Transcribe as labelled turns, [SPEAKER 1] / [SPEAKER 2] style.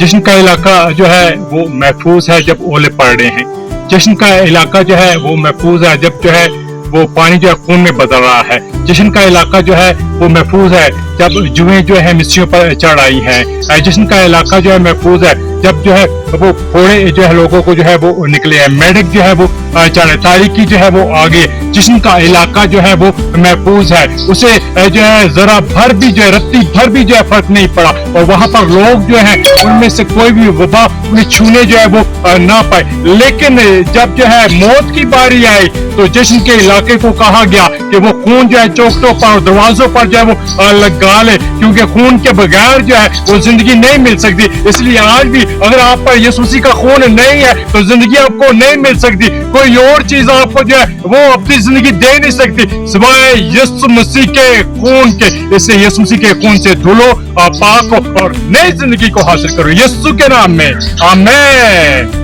[SPEAKER 1] जश्न का इलाका जो है वो महफूज है जब ओले पड़ रहे हैं। जश्न का इलाका जो है वो महफूज है जब जो है वो पानी जो है खून में बदल रहा है। जश्न का इलाका जो है वो महफूज है जब जुएं जो है मिस्रियों पर चढ़ आई हैं। जश्न का इलाका जो है महफूज है जब जो है वो फोड़े जो है लोगों को जो है वो निकले हैं। मेढक जो है वो चढ़े, तारीकी जो है वो आगे। जश्न का इलाका जो है वो महफूज है, उसे जो है जरा भर भी जो है रत्ती भर भी जो है फर्क नहीं पड़ा, और वहां पर लोग जो है उनमें से कोई भी वबा उन्हें छूने जो है वो ना पाए। लेकिन जब जो है मौत की बारी आई तो जश्न के इलाके को कहा गया कि वो खून जो है चौखटों पर और दरवाजों पर जो है वो लगा ले, क्योंकि खून के बगैर जो है वो जिंदगी नहीं मिल सकती। इसलिए आज भी अगर आप पर यीशु मसीह का खून नहीं है तो जिंदगी आपको नहीं मिल सकती। कोई और चीज आपको जो है वो अपनी जिंदगी दे नहीं सकती सिवाय यीशु मसीह के खून के। इससे यीशु मसीह के खून से धुलो, पाक हो और नई जिंदगी को हासिल करो यीशु के नाम में, आमीन।